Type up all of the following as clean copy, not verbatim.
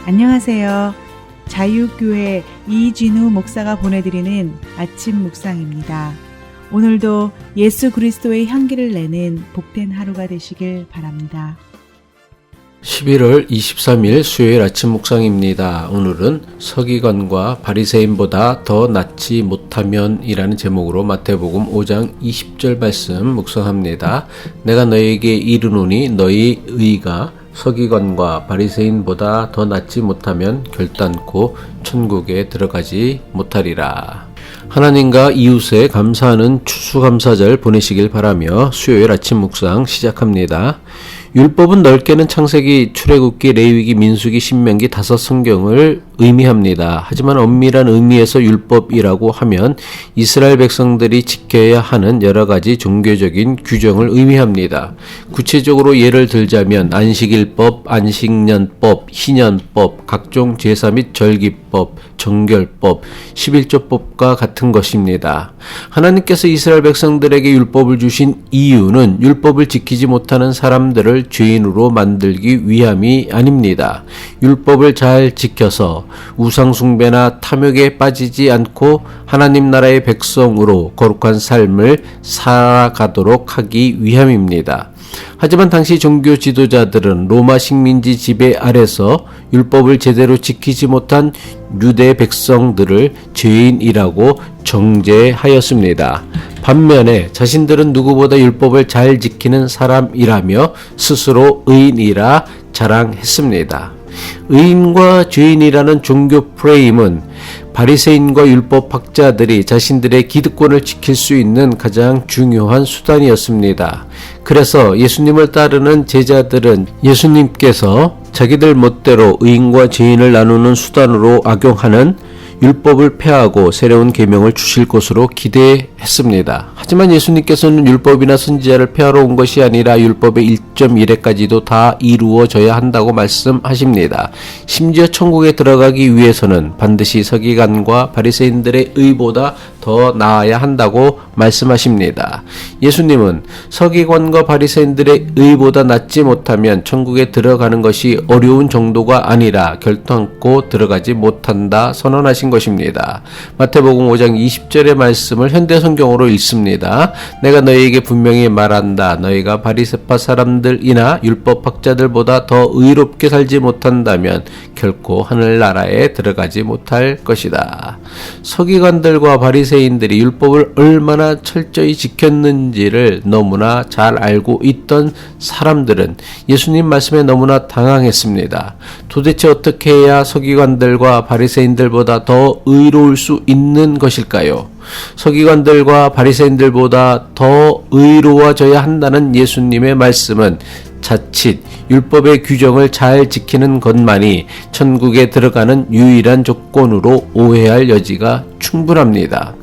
안녕하세요. 자유교회 이진우 목사가 보내드리는 아침 묵상입니다. 오늘도 예수 그리스도의 향기를 내는 복된 하루가 되시길 바랍니다. 11월 23일 수요일 아침 묵상입니다. 오늘은 서기관과 바리새인보다 더 낫지 못하면 이라는 제목으로 마태복음 5장 20절 말씀 묵상합니다. 내가 너희에게 이르노니 너희 의가 서기관과 바리새인보다 더 낫지 못하면 결단코 천국에 들어가지 못하리라. 하나님과 이웃에 감사하는 추수감사절 보내시길 바라며 수요일 아침 묵상 시작합니다. 율법은 넓게는 창세기, 출애굽기, 레위기, 민수기, 신명기 5성경을 의미합니다. 하지만 엄밀한 의미에서 율법이라고 하면 이스라엘 백성들이 지켜야 하는 여러 가지 종교적인 규정을 의미합니다. 구체적으로 예를 들자면 안식일법, 안식년법, 희년법, 각종 제사 및 절기법, 정결법, 11조법과 같은 것입니다. 하나님께서 이스라엘 백성들에게 율법을 주신 이유는 율법을 지키지 못하는 사람들을 죄인으로 만들기 위함이 아닙니다. 율법을 잘 지켜서 우상숭배나 탐욕에 빠지지 않고 하나님 나라의 백성으로 거룩한 삶을 살아가도록 하기 위함입니다. 하지만 당시 종교 지도자들은 로마 식민지 지배 아래서 율법을 제대로 지키지 못한 유대 백성들을 죄인이라고 정죄하였습니다. 반면에 자신들은 누구보다 율법을 잘 지키는 사람이라며 스스로 의인이라 자랑했습니다. 의인과 죄인이라는 종교 프레임은 바리새인과 율법학자들이 자신들의 기득권을 지킬 수 있는 가장 중요한 수단이었습니다. 그래서 예수님을 따르는 제자들은 예수님께서 자기들 멋대로 의인과 죄인을 나누는 수단으로 악용하는 율법을 폐하고 새로운 계명을 주실 것으로 기대했습니다. 하지만 예수님께서는 율법이나 선지자를 폐하러 온 것이 아니라 율법의 1.1회까지도 다 이루어져야 한다고 말씀하십니다. 심지어 천국에 들어가기 위해서는 반드시 서기관과 바리새인들의 의보다 더 나아야 한다고 말씀하십니다. 예수님은 서기관과 바리새인들의 의보다 낫지 못하면 천국에 들어가는 것이 어려운 정도가 아니라 결단코 들어가지 못한다 선언하신 것입니다. 마태복음 5장 20절의 말씀을 현대 성경으로 읽습니다. 내가 너희에게 분명히 말한다. 너희가 바리새파 사람들이나 율법학자들보다 더 의롭게 살지 못한다면 결코 하늘나라에 들어가지 못할 것이다. 서기관들과 바리새인들이 율법을 얼마나 철저히 지켰는지를 너무나 잘 알고 있던 사람들은 예수님 말씀에 너무나 당황했습니다. 도대체 어떻게 해야 서기관들과 바리새인들보다 더 의로울 수 있는 것일까요? 서기관들과 바리새인들보다 더 의로워져야 한다는 예수님의 말씀은 자칫 율법의 규정을 잘 지키는 것만이 천국에 들어가는 유일한 조건으로 오해할 여지가 충분합니다.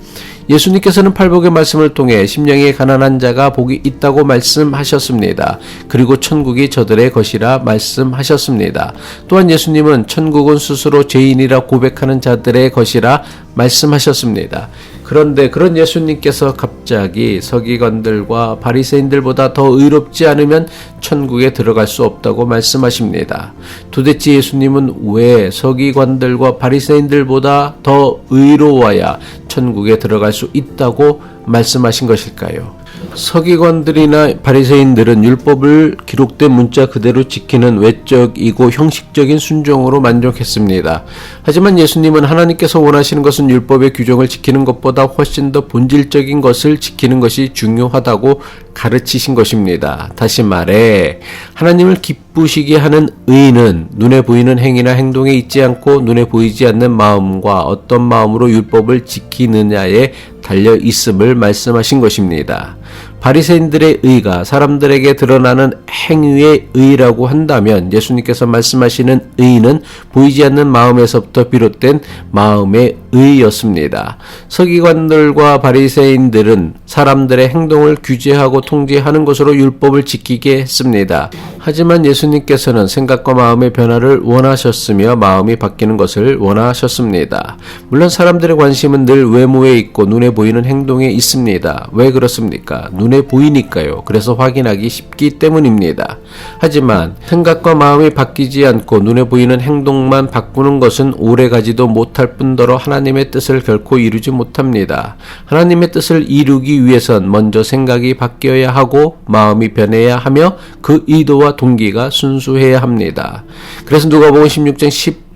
예수님께서는 팔복의 말씀을 통해 심령이 가난한 자가 복이 있다고 말씀하셨습니다. 그리고 천국이 저들의 것이라 말씀하셨습니다. 또한 예수님은 천국은 스스로 죄인이라 고백하는 자들의 것이라 말씀하셨습니다. 그런데 그런 예수님께서 갑자기 서기관들과 바리새인들보다 더 의롭지 않으면 천국에 들어갈 수 없다고 말씀하십니다. 도대체 예수님은 왜 서기관들과 바리새인들보다 더 의로워야 천국에 들어갈 수 있다고 말씀하신 것일까요? 서기관들이나 바리새인들은 율법을 기록된 문자 그대로 지키는 외적이고 형식적인 순종으로 만족했습니다. 하지만 예수님은 하나님께서 원하시는 것은 율법의 규정을 지키는 것보다 훨씬 더 본질적인 것을 지키는 것이 중요하다고 가르치신 것입니다. 다시 말해 하나님을 기쁘시게 하는 의는 눈에 보이는 행위나 행동에 있지 않고 눈에 보이지 않는 마음과 어떤 마음으로 율법을 지키느냐에 달려 있음을 말씀하신 것입니다. 바리새인들의 의가 사람들에게 드러나는 행위의 의라고 한다면 예수님께서 말씀하시는 의는 보이지 않는 마음에서부터 비롯된 마음의 의였습니다. 서기관들과 바리새인들은 사람들의 행동을 규제하고 통제하는 것으로 율법을 지키게 했습니다. 하지만 예수님께서는 생각과 마음의 변화를 원하셨으며 마음이 바뀌는 것을 원하셨습니다. 물론 사람들의 관심은 늘 외모에 있고 눈에 보이는 행동에 있습니다. 왜 그렇습니까? 눈에 보이니까요. 그래서 확인하기 쉽기 때문입니다. 하지만 생각과 마음이 바뀌지 않고 눈에 보이는 행동만 바꾸는 것은 오래가지도 못할 뿐더러 하나님의 뜻을 결코 이루지 못합니다. 하나님의 뜻을 이루기 위해선 먼저 생각이 바뀌어야 하고 마음이 변해야 하며 그 의도와 동기가 순수해야 합니다. 그래서 누가복음 16장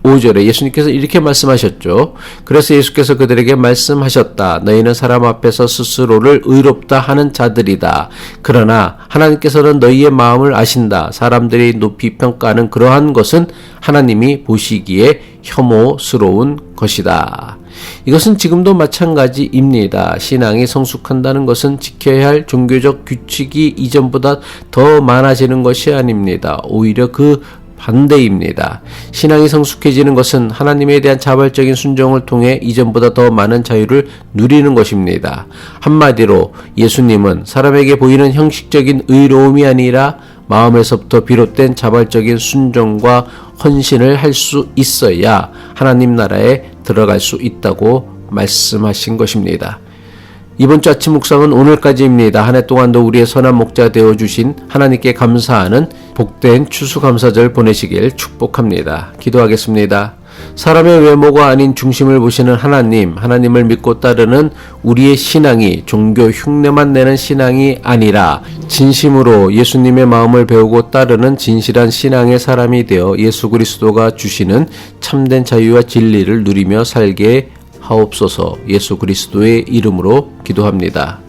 15절에 예수님께서 이렇게 말씀하셨죠. 그래서 예수께서 그들에게 말씀하셨다. 너희는 사람 앞에서 스스로를 의롭다 하는 자들이다. 그러나 하나님께서는 너희의 마음을 아신다. 사람들이 높이 평가하는 그러한 것은 하나님이 보시기에 혐오스러운 것이다. 이것은 지금도 마찬가지입니다. 신앙이 성숙한다는 것은 지켜야 할 종교적 규칙이 이전보다 더 많아지는 것이 아닙니다. 오히려 그 반대입니다. 신앙이 성숙해지는 것은 하나님에 대한 자발적인 순종을 통해 이전보다 더 많은 자유를 누리는 것입니다. 한마디로 예수님은 사람에게 보이는 형식적인 의로움이 아니라 마음에서부터 비롯된 자발적인 순종과 헌신을 할 수 있어야 하나님 나라에 들어갈 수 있다고 말씀하신 것입니다. 이번 주 아침 묵상은 오늘까지입니다. 한 해 동안도 우리의 선한 목자 되어주신 하나님께 감사하는 복된 추수감사절 보내시길 축복합니다. 기도하겠습니다. 사람의 외모가 아닌 중심을 보시는 하나님을 믿고 따르는 우리의 신앙이 종교 흉내만 내는 신앙이 아니라 진심으로 예수님의 마음을 배우고 따르는 진실한 신앙의 사람이 되어 예수 그리스도가 주시는 참된 자유와 진리를 누리며 살게 하옵소서. 예수 그리스도의 이름으로 기도합니다.